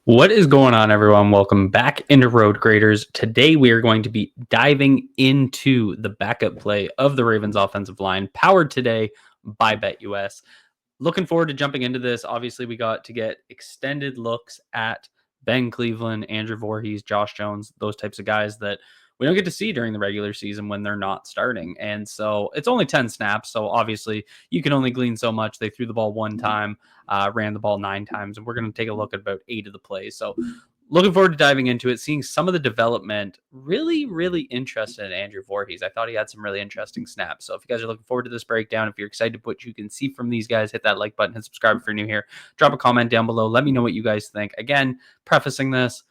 What is going on, everyone? Welcome back into Road Graders. Today, we are going to be diving into the backup play of the Ravens offensive line, powered today by BetUS. Looking forward to jumping into this. Obviously, we got to get extended looks at Ben Cleveland, Andrew Vorhees, Josh Jones, those types of guys that we don't get to see during the regular season when they're not starting. And so it's only 10 snaps. So obviously, you can only glean so much. They threw the ball one time, ran the ball 9 times, and we're going to take a look at about 8 of the plays. So looking forward to diving into it, seeing some of the development. Really interested in Andrew Vorhees. I thought he had some really interesting snaps. So if you guys are looking forward to this breakdown, if you're excited to what you can see from these guys, hit that like button and subscribe if you're new here. Drop a comment down below. Let me know what you guys think. Again, prefacing this,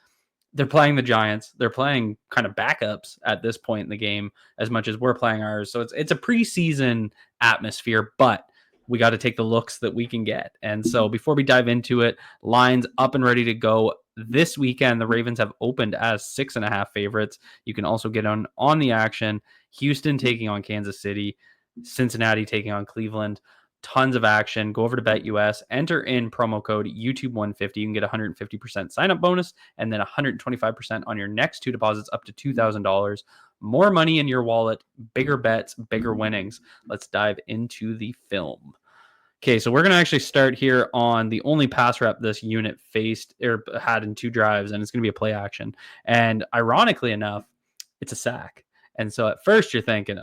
they're playing the Giants. They're playing kind of backups at this point in the game as much as we're playing ours. So it's a preseason atmosphere, but we got to take the looks that we can get. And so before we dive into it, lines up and ready to go. This weekend, the Ravens have opened as 6.5 favorites. You can also get on the action. Houston taking on Kansas City, Cincinnati taking on Cleveland. Tons of action. Go over to BetUS, enter in promo code YouTube150. You can get 150% sign up bonus and then 125% on your next 2 deposits up to $2,000. More money in your wallet, bigger bets, bigger winnings. Let's dive into the film. Okay, so we're going to actually start here on the only pass rep this unit faced or had in 2 drives, and it's going to be a play action. And ironically enough, it's a sack. And so at first you're thinking,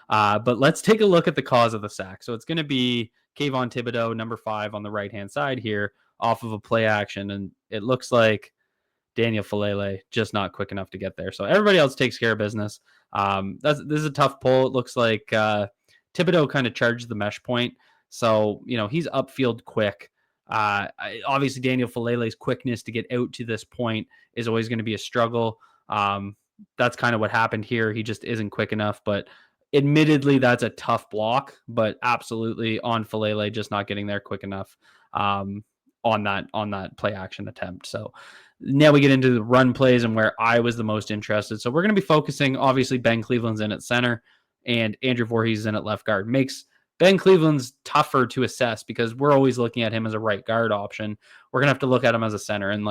but let's take a look at the cause of the sack. So it's going to be Kayvon Thibodeau, number 5 on the right-hand side here off of a play action. And it looks like Daniel Falele just not quick enough to get there. So everybody else takes care of business. This is a tough pull. It looks like Thibodeau kind of charged the mesh point. So, he's upfield quick. Obviously, Daniel Falele's quickness to get out to this point is always going to be a struggle. That's kind of what happened here. He just isn't quick enough, but admittedly, that's a tough block, but absolutely on Falele just not getting there quick enough on that play action attempt. So now we get into the run plays and where I was the most interested. So we're going to be focusing, obviously, Ben Cleveland's in at center and Andrew Voorhees is in at left guard. Makes Ben Cleveland's tougher to assess because we're always looking at him as a right guard option. We're going to have to look at him as a center, and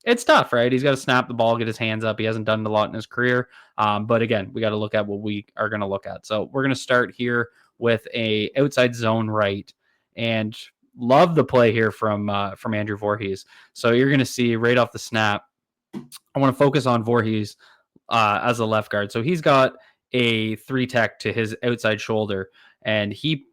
it's tough, right? He's got to snap the ball, get his hands up. He hasn't done it a lot in his career. But again, we got to look at what we are going to look at. So we're going to start here with a outside zone right, and love the play here from Andrew Voorhees. So you're going to see right off the snap, I want to focus on Voorhees as a left guard. So he's got a 3-tech to his outside shoulder, and he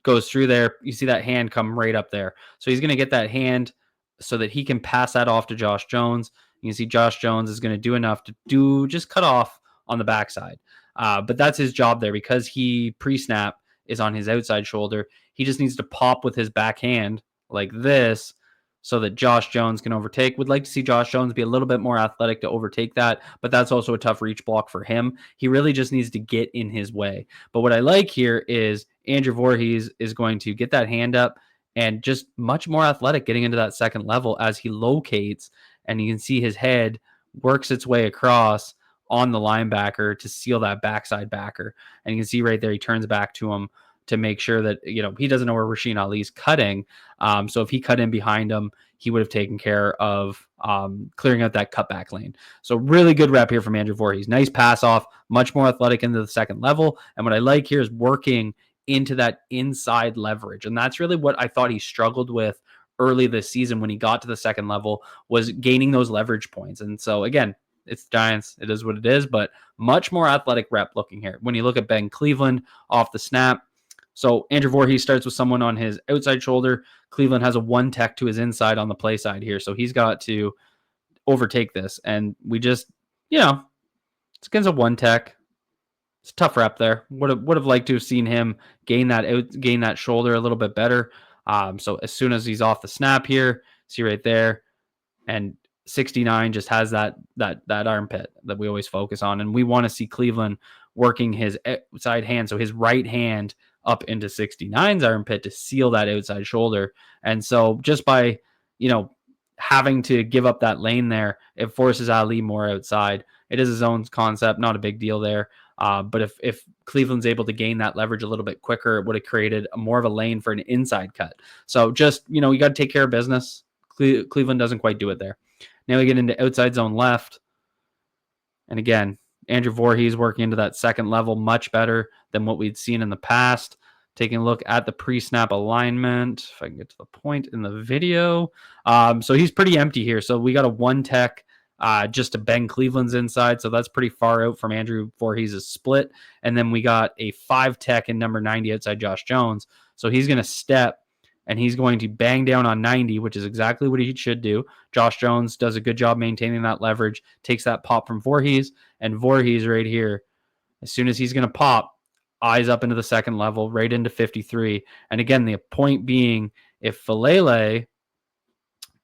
goes through there. You see that hand come right up there. So he's going to get that hand so that he can pass that off to Josh Jones. You can see Josh Jones is going to do enough to just cut off on the backside. But that's his job there because he pre-snap is on his outside shoulder. He just needs to pop with his backhand like this so that Josh Jones can overtake. Would like to see Josh Jones be a little bit more athletic to overtake that, but that's also a tough reach block for him. He really just needs to get in his way. But what I like here is Andrew Voorhees is going to get that hand up and just much more athletic getting into that second level as he locates, and you can see his head works its way across on the linebacker to seal that backside backer. And you can see right there, he turns back to him to make sure that, he doesn't know where Rasheen Ali's cutting. So if he cut in behind him, he would have taken care of clearing out that cutback lane. So really good rep here from Andrew Voorhees. Nice pass off, much more athletic into the second level. And what I like here is working into that inside leverage. And that's really what I thought he struggled with early this season when he got to the second level, was gaining those leverage points. And so again, it's Giants. It is what it is, but much more athletic rep looking here. When you look at Ben Cleveland off the snap, so Andrew Voorhees starts with someone on his outside shoulder. Cleveland has a 1-tech to his inside on the play side here. So he's got to overtake this. And we just, it's against a 1-tech. It's a tough rep there. Would have liked to have seen him gain that shoulder a little bit better. So as soon as he's off the snap here, see right there, and 69 just has that armpit that we always focus on, and we want to see Cleveland working his outside hand, so his right hand up into 69's armpit to seal that outside shoulder. And so just by having to give up that lane there, it forces Ali more outside. It is his own concept, not a big deal there. But if Cleveland's able to gain that leverage a little bit quicker, it would have created more of a lane for an inside cut. So just, you got to take care of business. Cleveland doesn't quite do it there. Now we get into outside zone left. And again, Andrew Vorhees working into that second level much better than what we'd seen in the past. Taking a look at the pre-snap alignment, if I can get to the point in the video. So he's pretty empty here. So we got a 1 tech just to bang Cleveland's inside. So that's pretty far out from Andrew Voorhees' split. And then we got a 5 tech in number 90 outside Josh Jones. So he's going to step and he's going to bang down on 90, which is exactly what he should do. Josh Jones does a good job maintaining that leverage, takes that pop from Vorhees, and Vorhees right here, as soon as he's going to pop, eyes up into the second level, right into 53. And again, the point being, if Falele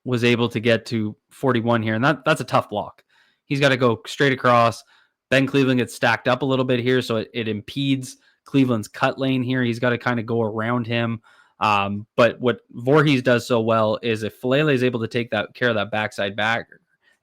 was able to get to 41 here, and that's a tough block. He's got to go straight across. Ben Cleveland gets stacked up a little bit here, so it impedes Cleveland's cut lane here. He's got to kind of go around him. But what Vorhees does so well is if Falele is able to take that care of that backside back,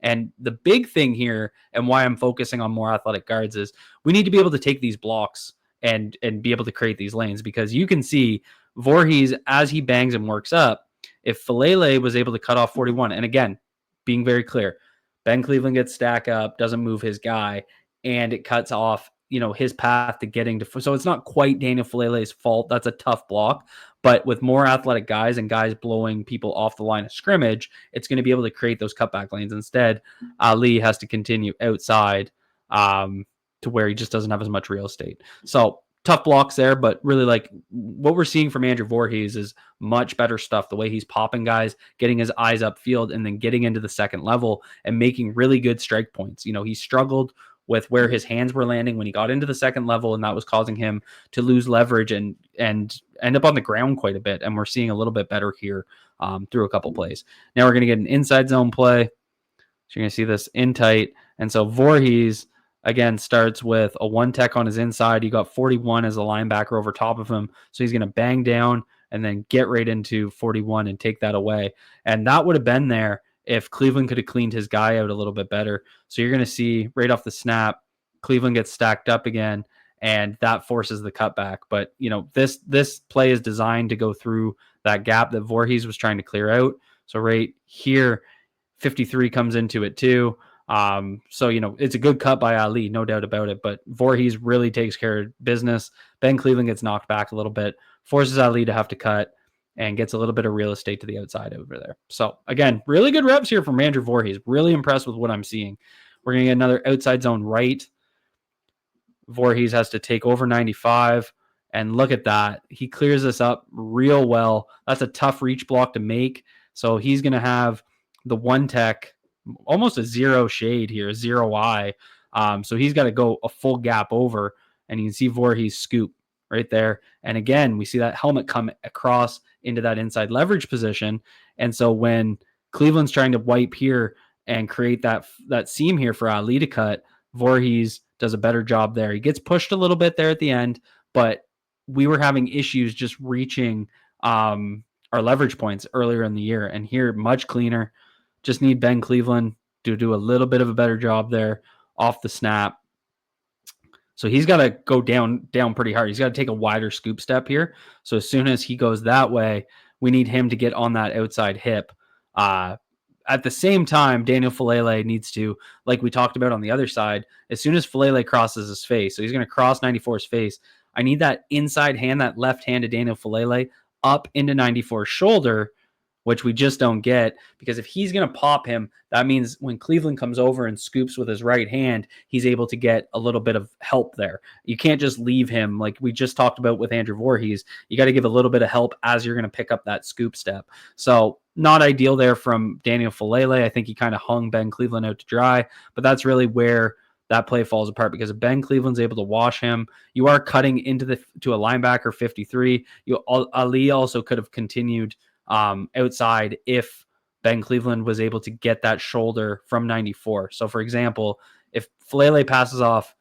and the big thing here, and why I'm focusing on more athletic guards, is we need to be able to take these blocks and be able to create these lanes, because you can see Vorhees as he bangs and works up. If Falele was able to cut off 41, and again, being very clear, Ben Cleveland gets stack up, doesn't move his guy, and it cuts off, his path to getting to. So it's not quite Daniel Falele's fault. That's a tough block. But with more athletic guys and guys blowing people off the line of scrimmage, it's going to be able to create those cutback lanes. Instead, Ali has to continue outside to where he just doesn't have as much real estate. So tough blocks there, but really like what we're seeing from Andrew Vorhees is much better stuff. The way he's popping guys, getting his eyes upfield, and then getting into the second level and making really good strike points. He struggled with where his hands were landing when he got into the second level, and that was causing him to lose leverage and end up on the ground quite a bit. And we're seeing a little bit better here through a couple plays. Now we're going to get an inside zone play. So you're going to see this in tight. And so Vorhees, again, starts with a 1 tech on his inside. You got 41 as a linebacker over top of him. So he's going to bang down and then get right into 41 and take that away. And that would have been there if Cleveland could have cleaned his guy out a little bit better. So you're going to see right off the snap, Cleveland gets stacked up again, and that forces the cutback. But, this play is designed to go through that gap that Vorhees was trying to clear out. So right here, 53 comes into it too. So, it's a good cut by Ali, no doubt about it, but Vorhees really takes care of business. Ben Cleveland gets knocked back a little bit, forces Ali to have to cut, and gets a little bit of real estate to the outside over there. So again, really good reps here from Andrew Vorhees. Really impressed with what I'm seeing. We're going to get another outside zone right. Vorhees has to take over 95, and look at that. He clears this up real well. That's a tough reach block to make. So he's going to have the 1 tech, almost a 0 shade here, 0 eye. So he's got to go a full gap over, and you can see Vorhees scoop right there. And again, we see that helmet come across into that inside leverage position. And so when Cleveland's trying to wipe here and create that seam here for Ali to cut, Vorhees does a better job there. He gets pushed a little bit there at the end, but we were having issues just reaching our leverage points earlier in the year. And here, much cleaner. Just need Ben Cleveland to do a little bit of a better job there off the snap. So he's got to go down pretty hard. He's got to take a wider scoop step here. So as soon as he goes that way, we need him to get on that outside hip. At the same time, Daniel Falele needs to, like we talked about on the other side, as soon as Falele crosses his face, so he's going to cross 94's face, I need that inside hand, that left hand to Daniel Falele up into 94's shoulder, which we just don't get, because if he's going to pop him, that means when Cleveland comes over and scoops with his right hand, he's able to get a little bit of help there. You can't just leave him like we just talked about with Andrew Vorhees. You got to give a little bit of help as you're going to pick up that scoop step. So not ideal there from Daniel Falele. I think he kind of hung Ben Cleveland out to dry, but that's really where that play falls apart, because if Ben Cleveland's able to wash him, you are cutting into to a linebacker 53. Ali also could have continued outside if Ben Cleveland was able to get that shoulder from 94. So for example, if Falele passes off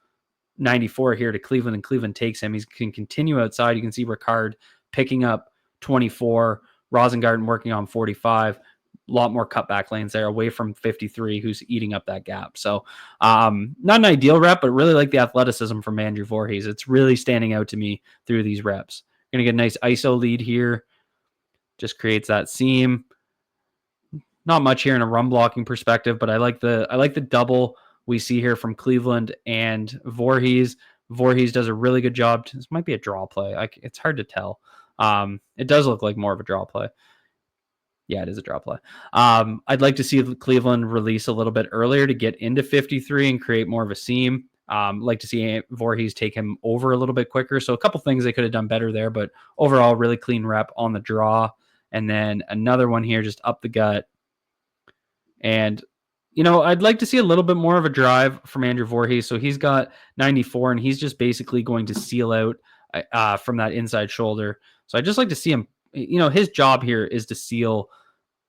94 here to Cleveland and Cleveland takes him, he can continue outside. You can see Ricard picking up 24, Rosengarten working on 45, a lot more cutback lanes there away from 53, who's eating up that gap. So not an ideal rep, but really like the athleticism from Andrew Vorhees. It's really standing out to me through these reps. Going to get a nice ISO lead here. Just creates that seam. Not much here in a run blocking perspective, but I like the double we see here from Cleveland and Vorhees. Vorhees does a really good job. This might be a draw play. It's hard to tell. It does look like more of a draw play. Yeah, it is a draw play. I'd like to see Cleveland release a little bit earlier to get into 53 and create more of a seam. Like to see Voorhees take him over a little bit quicker. So a couple things they could have done better there, but overall, really clean rep on the draw. And then another one here, just up the gut. And, I'd like to see a little bit more of a drive from Andrew Voorhees. So he's got 94, and he's just basically going to seal out from that inside shoulder. So I'd just like to see him, his job here is to seal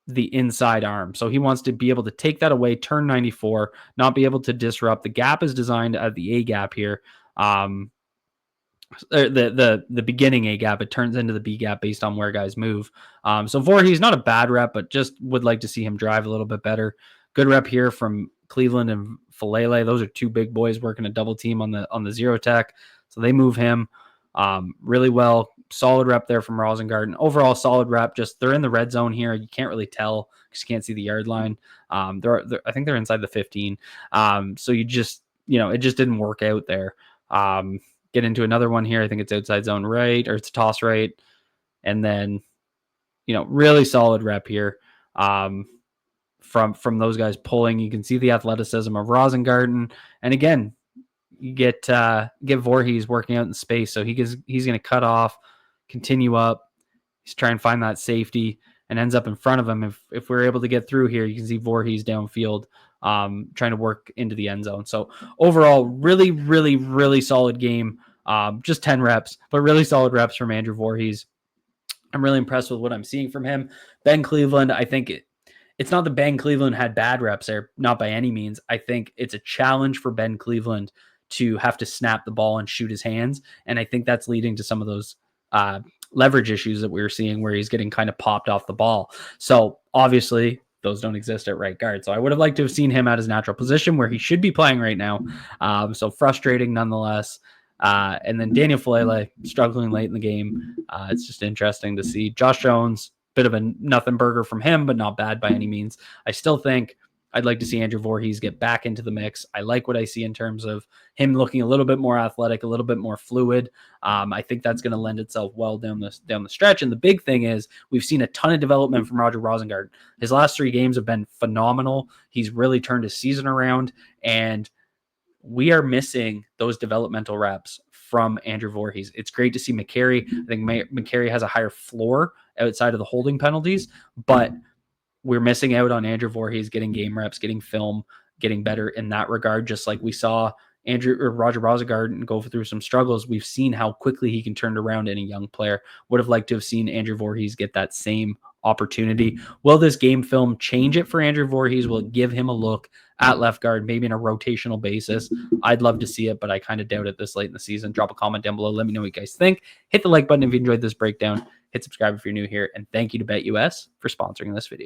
the inside arm. So he wants to be able to take that away, turn 94, not be able to disrupt. The gap is designed at the A gap here. The beginning A gap, it turns into the B gap based on where guys move. So Voorhees, not a bad rep, but just would like to see him drive a little bit better. Good rep here from Cleveland and Falele. Those are two big boys working a double team on the zero tech. So they move him really well. Solid rep there from Rosengarten. Overall, solid rep. Just they're in the red zone here. You can't really tell because you can't see the yard line. I think they're inside the 15. So you just, it just didn't work out there. Get into another one here. I think it's outside zone right, or it's toss right. And then, really solid rep here from those guys pulling. You can see the athleticism of Rosengarten. And again, you get Voorhees working out in space. So he's going to cut off, continue up. He's trying to find that safety and ends up in front of him. If we're able to get through here, you can see Voorhees downfield trying to work into the end zone. So overall, really, really, really solid game. Just 10 reps, but really solid reps from Andrew Voorhees. I'm really impressed with what I'm seeing from him. Ben Cleveland, I think it's not that Ben Cleveland had bad reps there, not by any means. I think it's a challenge for Ben Cleveland to have to snap the ball and shoot his hands. And I think that's leading to some of those leverage issues that we were seeing where he's getting kind of popped off the ball. So obviously those don't exist at right guard. So I would have liked to have seen him at his natural position where he should be playing right now. So frustrating nonetheless. And then Daniel Falele struggling late in the game. It's just interesting to see. Josh Jones, bit of a nothing burger from him, but not bad by any means. I still think I'd like to see Andrew Voorhees get back into the mix. I like what I see in terms of him looking a little bit more athletic, a little bit more fluid. I think that's going to lend itself well down the stretch. And the big thing is we've seen a ton of development from Roger Rosengarten. His last 3 games have been phenomenal. He's really turned his season around, and we are missing those developmental reps from Andrew Voorhees. It's great to see McCary. I think McCary has a higher floor outside of the holding penalties, but we're missing out on Andrew Voorhees getting game reps, getting film, getting better in that regard. Just like we saw Roger Rosengarten go through some struggles, we've seen how quickly he can turn around any young player. Would have liked to have seen Andrew Voorhees get that same opportunity. Will this game film change it for Andrew Voorhees? Will it give him a look at left guard, maybe on a rotational basis? I'd love to see it, but I kind of doubt it this late in the season. Drop a comment down below. Let me know what you guys think. Hit the like button if you enjoyed this breakdown. Hit subscribe if you're new here. And thank you to BetUS for sponsoring this video.